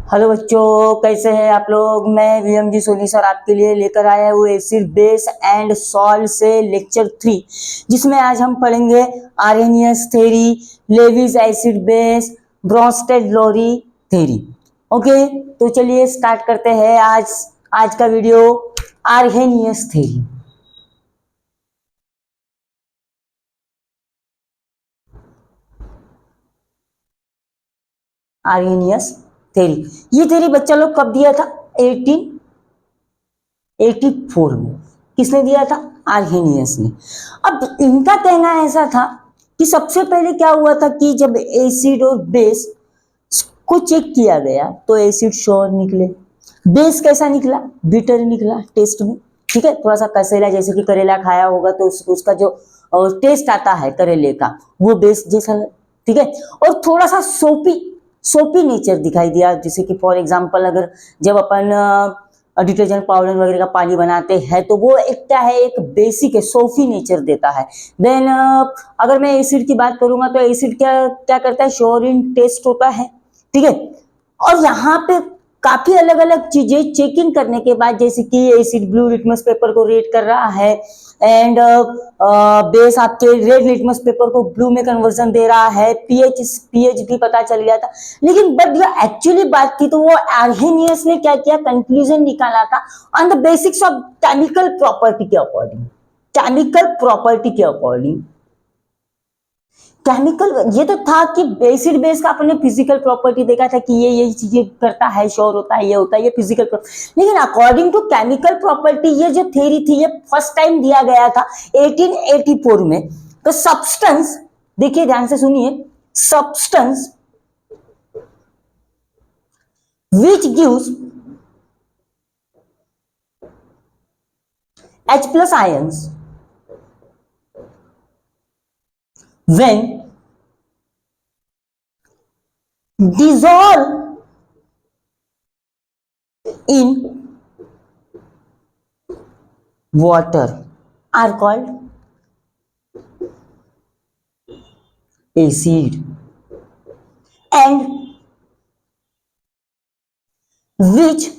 Hello बच्चों, कैसे हैं आप लोग। मैं वीएमजी सोनी सर आपके लिए लेकर आया हूँ एसिड बेस एंड सॉल्ट से लेक्चर 3, जिसमें आज हम पढ़ेंगे Arrhenius theory, Lewis acid base, Bronsted Lowry theory. Okay, तो चलिए स्टार्ट करते हैं आज का video Arrhenius theory. Arrhenius theory, ये थ्योरी बच्चा लोग कब दिया था? 1884 में। किसने दिया था? आर्हेनियस ने। अब इनका कहना ऐसा था कि सबसे पहले क्या हुआ था कि जब एसिड और बेस को चेक किया गया तो एसिड श्योर निकले, बेस कैसा निकला? बिटर निकला टेस्ट में। ठीक है, थोड़ा सा कसेला, जैसे कि करेला खाया होगा तो उसका जो टेस्ट आता है करेले का, वो बेस जैसा। ठीक है, और थोड़ा सा सोपी सोपी नेचर दिखाई दिया। जैसे कि फॉर एग्जांपल, अगर जब अपन डिटर्जेंट पाउडर वगैरह का पानी बनाते हैं तो वो एक क्या है, एक बेसिक है, सोफी नेचर देता है। देन अगर मैं एसिड की बात करूंगा तो एसिड क्या क्या करता है? श्योर इन टेस्ट होता है। ठीक है, और यहाँ पे काफी अलग अलग चीजें चेकिंग करने के बाद, जैसे कि एसिड ब्लू लिटमस पेपर को रेड कर रहा है एंड बेस आपके रेड लिटमस पेपर को ब्लू में कन्वर्जन दे रहा है, पीएच भी पता चल गया था। लेकिन बट जो एक्चुअली बात थी तो वो आर्हेनियस ने क्या किया, कंक्लूजन निकाला था on the basics of chemical property के अकॉर्डिंग। केमिकल प्रॉपर्टी के अकॉर्डिंग केमिकल ये तो था कि एसिड बेस का अपने फिजिकल प्रॉपर्टी देखा था कि ये चीजें करता है, श्योर होता है, ये होता है, ये फिजिकल प्रॉपर्टी। लेकिन अकॉर्डिंग टू केमिकल प्रॉपर्टी ये जो थ्योरी थी ये फर्स्ट टाइम दिया गया था 1884 में। तो सब्सटेंस, देखिए ध्यान से सुनिए, substance which gives H plus ions when dissolve in water are called acid, and which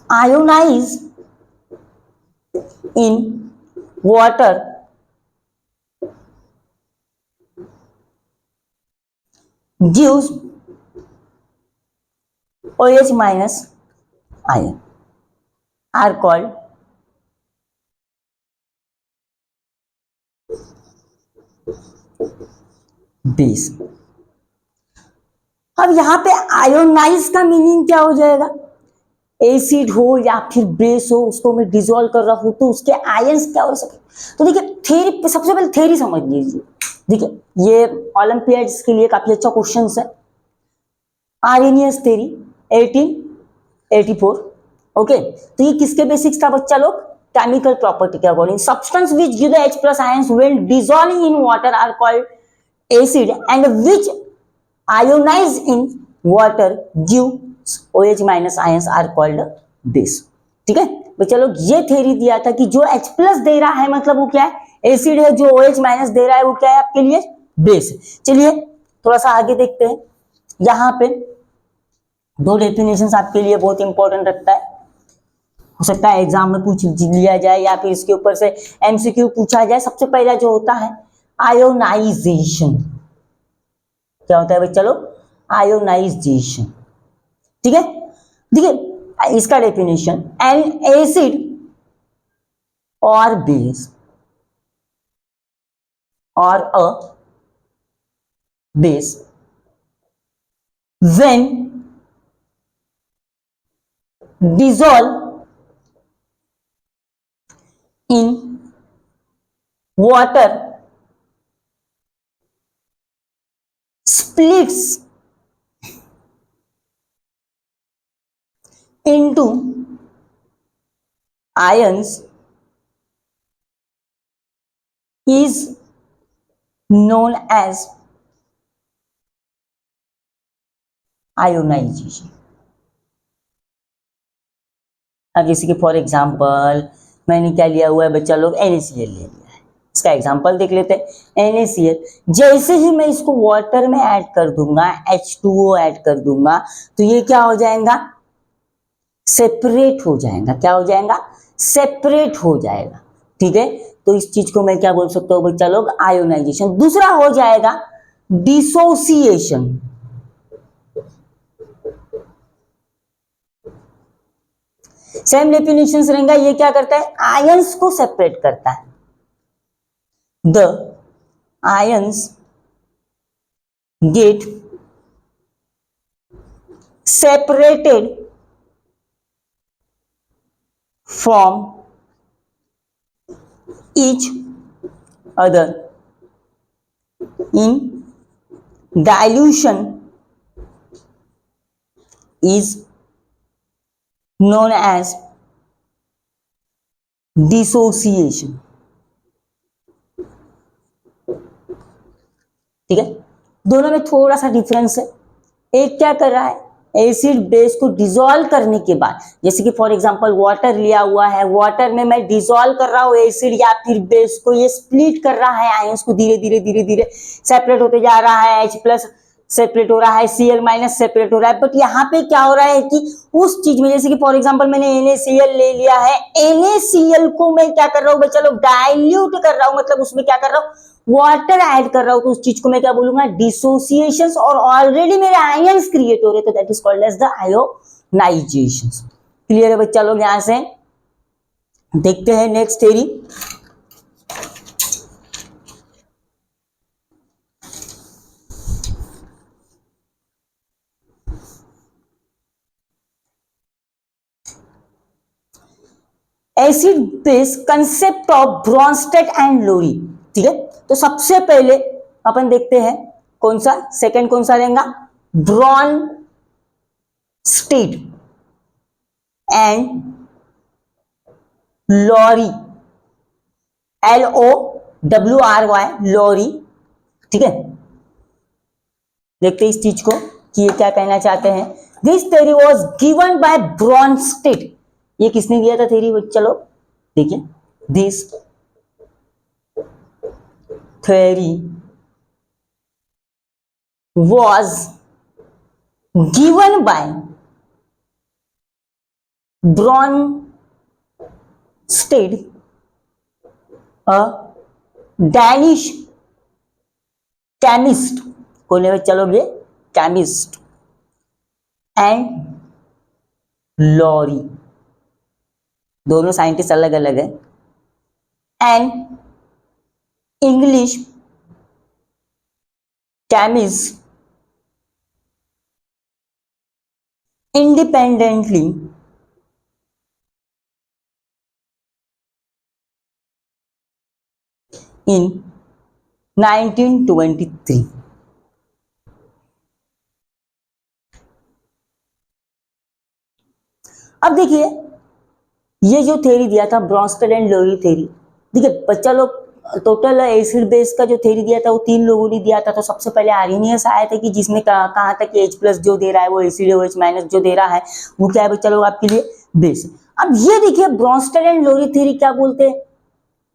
ionize in water gives OH minus ion are called base। अब यहां पे आयोनाइज का मीनिंग क्या हो जाएगा? एसिड हो या फिर बेस हो, उसको मैं डिसॉल्व कर रहा हूं तो उसके आयंस क्या हो सके। तो देखिए थ्योरी, सबसे पहले थ्योरी समझ लीजिए। देखिए ये ओलंपियाड्स के लिए काफी अच्छा क्वेश्चन है। Arrhenius theory 1884। ओके, तो ये किसके बेसिक्स था बच्चा लोग? केमिकल प्रॉपर्टी के according. Substance which give the H plus ions when dissolving in water are called acid, and which ionize in water gives OH minus ions are called base। ठीक है बच्चा लोग, ये थ्योरी दिया था कि जो H plus दे रहा है मतलब वो क्या है? एसिड है। जो OH माइनस दे रहा है वो क्या है आपके लिए? बेस। चलिए थोड़ा सा आगे देखते हैं। यहां पे दो डेफिनेशंस आपके लिए बहुत इंपॉर्टेंट रखता है, हो सकता है एग्जाम में पूछ लिया जाए या फिर इसके ऊपर से एमसीक्यू पूछा जाए। सबसे पहला जो होता है आयोनाइजेशन। क्या होता है बच्चा लोग? आयोनाइजेशन। ठीक है, देखिए इसका डेफिनेशन, एन एसिड और बेस और a base when dissolve in water splits into ions is known as ionization। अब जैसे कि फॉर एग्जांपल मैंने क्या लिया हुआ है बच्चा लोग? NaCl ले लिया है। इसका एग्जांपल देख लेते हैं। NaCl जैसे ही मैं इसको वाटर में ऐड कर दूंगा, H2O ऐड कर दूंगा, तो ये क्या हो जाएगा, सेपरेट हो जाएगा। क्या हो जाएगा, सेपरेट हो जाएगा। ठीक है, तो इस चीज को मैं क्या बोल सकता हूँ बच्चा लोग, आयोनाइजेशन। दूसरा हो जाएगा डिसोसिएशन। सेम डेफिनेशन रहेगा, ये क्या करता है, आयंस को सेपरेट करता है। The ions get separated from each other in dilution is known as dissociation। ठीक है, दोनों में थोड़ा सा डिफरेंस है। एक क्या कर रहा है, एसिड बेस को डिसॉल्व करने के बाद, जैसे कि फॉर एग्जांपल वाटर लिया हुआ है, वाटर में मैं डिसॉल्व कर रहा हूँ एसिड या फिर बेस को, ये स्प्लिट कर रहा है आयंस को, धीरे धीरे धीरे धीरे सेपरेट होते जा रहा है, H+ सेपरेट हो रहा है, Cl- सेपरेट हो रहा है। बट यहाँ पे क्या हो रहा है कि उस चीज में, जैसे कि फॉर एग्जांपल मैंने NaCl ले लिया है, NaCl को मैं क्या कर रहा हूँ बच्चा लोग, डाइल्यूट कर रहा हूँ, मतलब उसमें क्या कर रहा हूँ, वाटर ऐड कर रहा हूं, तो उस चीज को मैं क्या बोलूंगा, डिसोसिएशन। और ऑलरेडी मेरे आयंस क्रिएट हो रहे, तो that is called as the ionization. Clear है बच्चा लोग? यहां से देखते हैं next theory. Acid base concept of Bronsted and Lowry. ठीक है, तो सबसे पहले अपन देखते हैं कौन सा, सेकंड कौन सा रहेगा, ब्रॉन्स्टेड एंड लोरी, LORY, लोरी। ठीक है, देखते हैं इस चीज को कि ये क्या कहना चाहते हैं। This theory was given bye Brønsted. ये किसने दिया था थ्योरी, चलो देखिए। This theory was given by Bronsted, a Danish chemist। कौन है चलो ये, केमिस्ट, एंड लॉरी, दोनों साइंटिस्ट अलग अलग है, and English chemist independently in 1923। अब देखिए ये जो थ्योरी दिया था ब्रॉन्स्टेड एंड लोरी थ्योरी, देखिए बच्चा लोग, टोटल एसिड बेस का जो थ्योरी दिया था वो 3 लोगों ने दिया था। तो सबसे पहले आर्हेनियस आया था कि जिसमें कहा था कि H+ जो दे रहा है वो एसिड है, OH- जो दे रहा है वो क्या है बच्चा लोग आपके लिए, बेस। अब ये देखिए ब्रॉन्स्टेड एंड लोरी थ्योरी क्या बोलते हैं,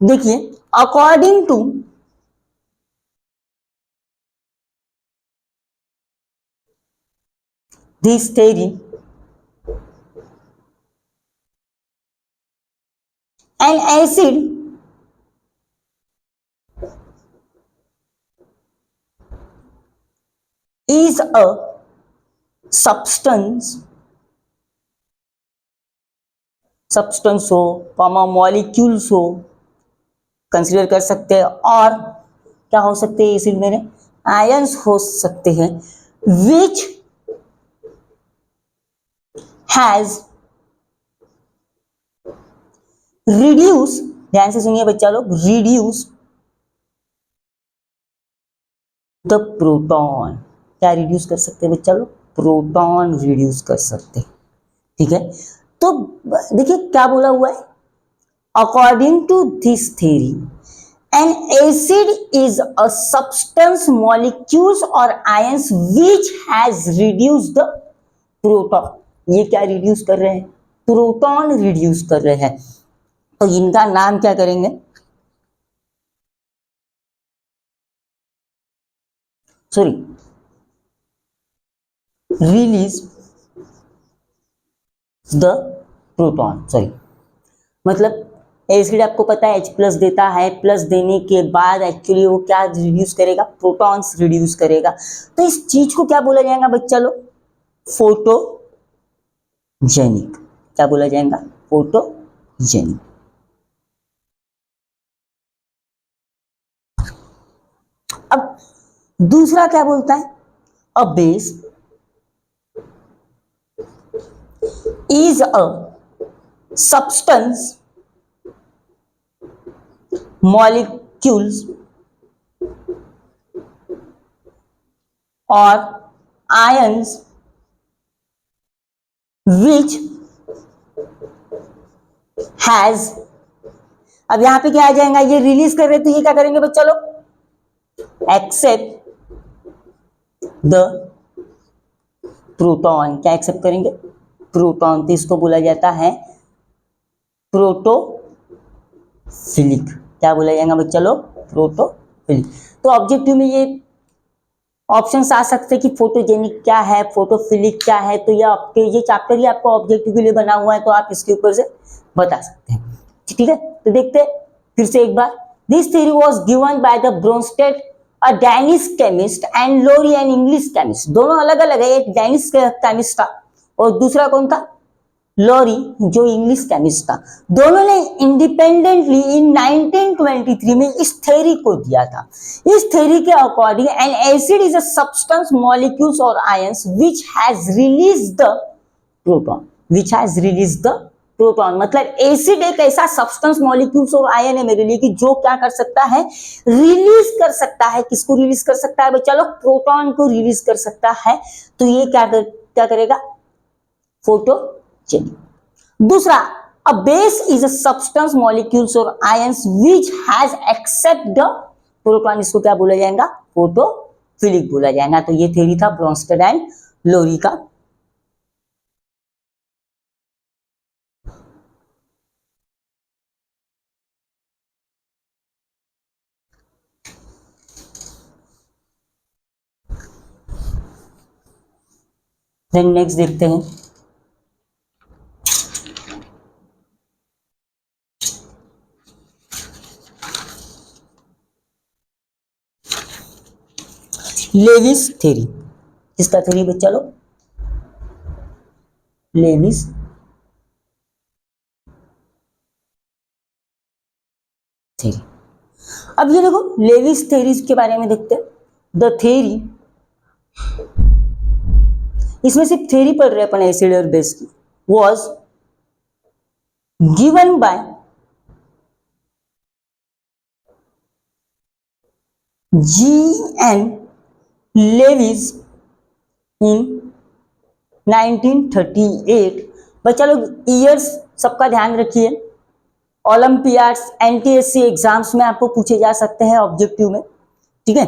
देखिए according to this theory an acid is a substance हो, मॉलिक्यूल्स हो, कंसिडर कर सकते हैं, और क्या हो सकते हैं एसिड में, आयंस हो सकते हैं, विच हैज रिड्यूस, ध्यान से सुनिए बच्चा लोग, रिड्यूस द प्रोटॉन। क्या रिड्यूस कर सकते हैं बच्चा लोग, प्रोटॉन रिड्यूस कर सकते हैं। ठीक है, तो देखिए क्या बोला हुआ है, according to this theory an acid is a substance, molecules or ions which has reduced the proton। ये क्या रिड्यूस कर रहे हैं, प्रोटॉन रिड्यूस कर रहे हैं। तो इनका नाम क्या करेंगे, sorry, release the proton, sorry, मतलब एसिड आपको पता है H+ देता है, प्लस देने के बाद एक्चुअली वो क्या रिड्यूस करेगा, प्रोटॉन्स रिड्यूस करेगा। तो इस चीज को क्या बोला जाएगा बच्चा लोग, फोटोजेनिक। क्या बोला जाएगा, फोटोजेनिक। अब दूसरा क्या बोलता है, a base is a substance molecules or ions which has, अब यहां पे क्या आ जाएगा, ये रिलीज कर रहे तो ये क्या करेंगे बच्चा लोग, एक्सेप्ट द प्रोटॉन। क्या एक्सेप्ट करेंगे, प्रोटॉन। तो इसको बोला जाता है प्रोटोफिलिक। क्या बोला जाएगा बच्चा लोग, प्रोटोफिलिक। तो ऑब्जेक्टिव में ये ऑप्शंस आ सकते हैं कि फोटोजेनिक क्या है, फोटोफिलिक क्या है। तो ये आपके ये चैप्टर ही आपको ऑब्जेक्टिव के लिए बना हुआ है, तो आप इसके ऊपर से बता सकते हैं। ठीक है, तो देखते हैं फिर से एक बार। This theory was given by the Bronsted, a Danish chemist, and Lowry an English chemist. दोनों अलग अलग है, एक डैनिश केमिस्ट था और दूसरा कौन था, लोरी, जो इंग्लिश केमिस्ट था। दोनों ने इंडिपेंडेंटली इन 1923 में इस थ्योरी को दिया था। इस थ्योरी के according an acid is a substance molecules और ions which has release the proton, which has release the proton. मतलब एसिड एक ऐसा सब्सटेंस मॉलिक्यूल्स और आयन है मेरे लिए कि जो क्या कर सकता है, रिलीज कर सकता है। किसको रिलीज कर सकता है बच्चा लोग, प्रोटॉन को रिलीज कर सकता है। तो ये क्या करेगा, फोटोजेनिक। दूसरा, a base is a substance molecules or ions which has accept the proton। इसको क्या बोला जाएगा, फोटोफिलिक बोला जाएगा। तो ये थ्योरी था ब्रोनस्टेड एंड लोरी का। देन नेक्स्ट देखते हैं, लेविस थ्योरी। किसका थ्योरी बच्चा लोग, लेविस थ्योरी। अब ये देखो लेविस थ्योरी के बारे में देखते हैं। द थ्योरी, इसमें सिर्फ थ्योरी पढ़ रहे अपन एसिड और बेस की, was given by G.N. Lewis in 1938। बच्चा लोग ईयर्स सबका ध्यान रखिए, ओलंपियाड्स एनटीएससी एग्जाम्स में आपको पूछे जा सकते हैं ऑब्जेक्टिव में। ठीक है,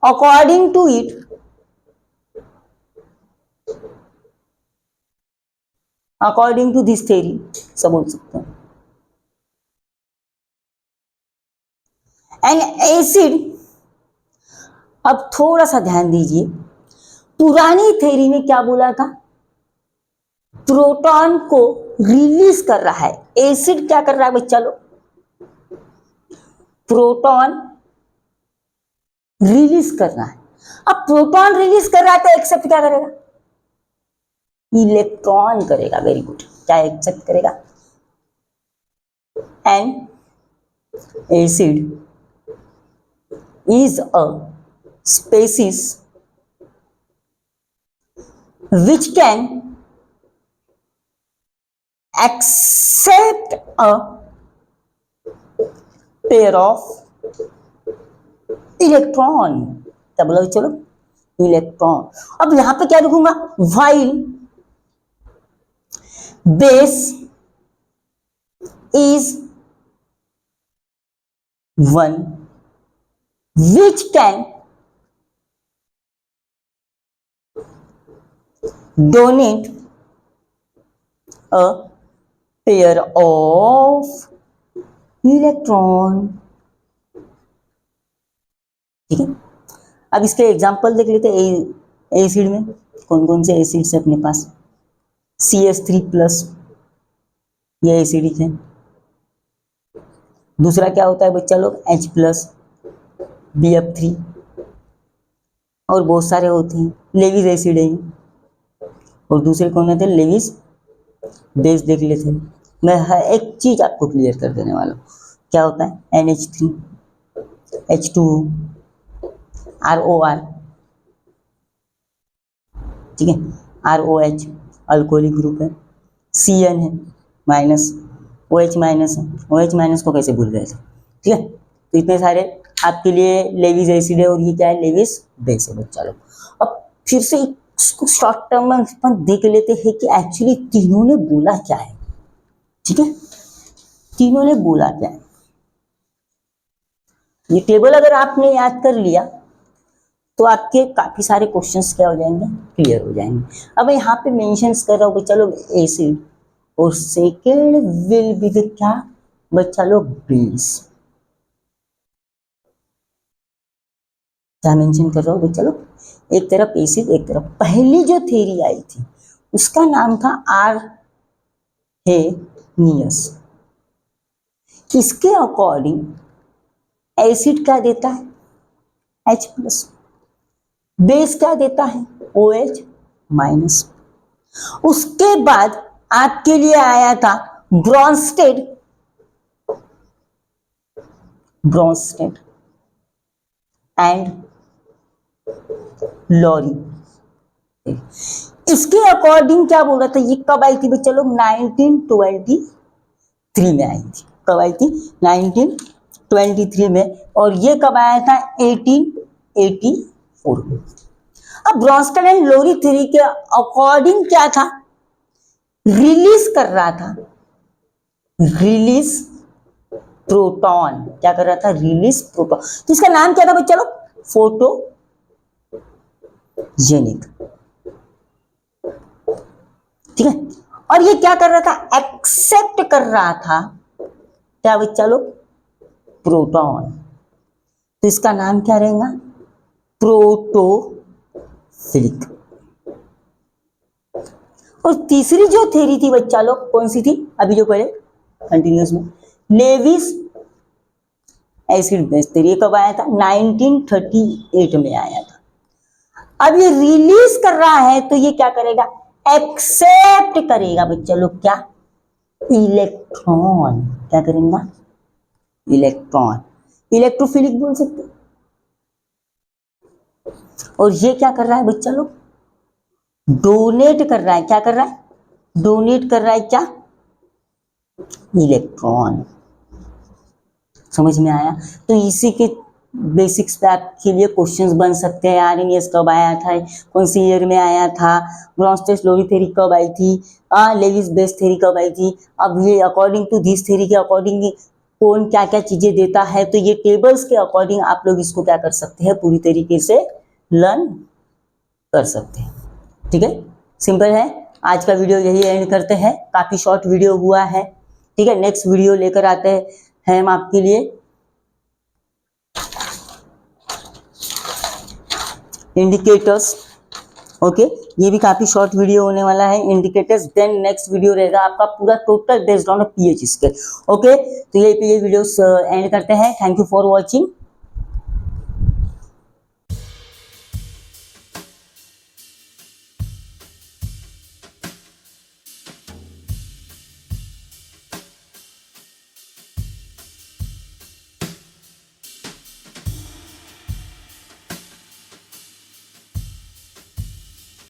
according to it, according to this theory सब बोल सकते हैं, एन एसिड। अब थोड़ा सा ध्यान दीजिए, पुरानी थ्योरी में क्या बोला था, प्रोटॉन को रिलीज कर रहा है। एसिड क्या कर रहा है बच्चा लोग, प्रोटॉन रिलीज कर रहा है। अब प्रोटॉन रिलीज कर रहा है तो एक्सेप्ट क्या करेगा, इलेक्ट्रॉन करेगा। वेरी गुड, क्या एक्सेप्ट करेगा, N acid is a species which can accept a pair of electron। क्या बोला चलो, इलेक्ट्रॉन। अब यहां पे क्या लिखूंगा, while base is one which can donate a pair of electron। ठीक है, अब इसके एग्जाम्पल देख लेते हैं। एसिड में कौन कौन से एसिड्स है अपने पास? CH3+, ये एसिडिक है। दूसरा क्या होता है बच्चा लोग? H+, BF3, और बहुत सारे होते हैं। लेविस एसिड है, और दूसरे कौन होते हैं? लेविस बेस देख लेते हैं। मैं हर एक चीज आपको क्लियर कर देने वाला हूँ। क्या होता है? NH3, H2O, ROR, ठीक है, ROH अल्कोहलिक ग्रुप है, CN है माइनस, OH माइनस है। OH माइनस को कैसे भूल गए थे? ठीक है, तो इतने सारे आपके लिए लेविस एसिड है, और ये क्या है? लेविस बेस है बच्चा लोग। अब फिर से इसको शॉर्ट टर्म में अपन देख लेते हैं कि एक्चुअली तीनों ने बोला क्या है। ठीक है, तीनों ने बोला क्या है। ये टेबल अगर आपने याद कर लिया तो आपके काफी सारे क्वेश्चंस क्या हो जाएंगे? क्लियर हो जाएंगे। अब यहाँ पे मेंशंस कर रहा हूँ बच्चा लोग एसिड, और सेकेंड विल बी द क्या बच्चा लोग? बेस। क्या मेंशन कर रहा हूँ बच्चा लोग? एक तरफ एसिड, एक तरफ। पहली जो थ्योरी आई थी उसका नाम था आर्हेनियस। इसके अकॉर्डिंग एसिड क्या देता है? H+, बेस क्या देता है? OH-। उसके बाद आपके लिए आया था ब्रॉन्स्टेड एंड लॉरी। इसके अकॉर्डिंग क्या बोल रहा था? ये कब आई थी बच्चा लोग? 1923 में आई थी। कब आई थी? 1923 में। और ये कब आया था? 1884 में। अब ब्रॉन्स्टेड एंड लोरी थ्योरी के अकॉर्डिंग क्या था? रिलीज कर रहा था, रिलीज प्रोटॉन। क्या कर रहा था? Release proton. तो इसका नाम क्या था बच्चा लोग? फोटोजेनिक। ठीक है, और ये क्या कर रहा था? एक्सेप्ट कर रहा था क्या बच्चा लोग? प्रोटॉन। तो इसका नाम क्या रहेगा? प्रोटोफिलिक। और तीसरी जो थ्योरी थी बच्चा लोग, कौन सी थी? अभी जो पहले कंटिन्यूस में, लेविस एसिड बेस थ्योरी। कब आया था? 1938 में आया था। अब ये रिलीज कर रहा है तो ये क्या करेगा? एक्सेप्ट करेगा बच्चा लोग क्या? इलेक्ट्रॉन। क्या करेगा? इलेक्ट्रॉन। इलेक्ट्रोफिलिक बोल सकते हैं। और ये क्या कर रहा है बच्चा लोग? डोनेट कर रहा है। क्या कर रहा है? डोनेट कर रहा है क्या? इलेक्ट्रॉन। समझ में आया? तो इसी के बेसिक्स पे आपके लिए क्वेश्चंस बन सकते हैं। आरएनएस कब आया था? कौन सी ईयर में आया था? ब्रॉन्स्टेड लोरी थ्योरी कब आई थी? लेविस बेस थ्योरी कब आई थी? अब ये अकॉर्डिंग टू दिस थ्योरी के अकॉर्डिंग कौन क्या क्या चीजें देता है, तो ये टेबल्स के अकॉर्डिंग आप लोग इसको क्या कर सकते हैं? पूरी तरीके से लर्न कर सकते हैं। ठीक है, सिंपल है। आज का वीडियो यही एंड करते हैं। काफी शॉर्ट वीडियो हुआ है। ठीक है, नेक्स्ट वीडियो लेकर आते हैं हम आपके लिए इंडिकेटर्स। ओके, ये भी काफी शॉर्ट वीडियो होने वाला है, इंडिकेटर्स। देन नेक्स्ट वीडियो रहेगा आपका पूरा total based on pH scale. Okay, तो ये वीडियो एंड करते हैं। Thank you for watching.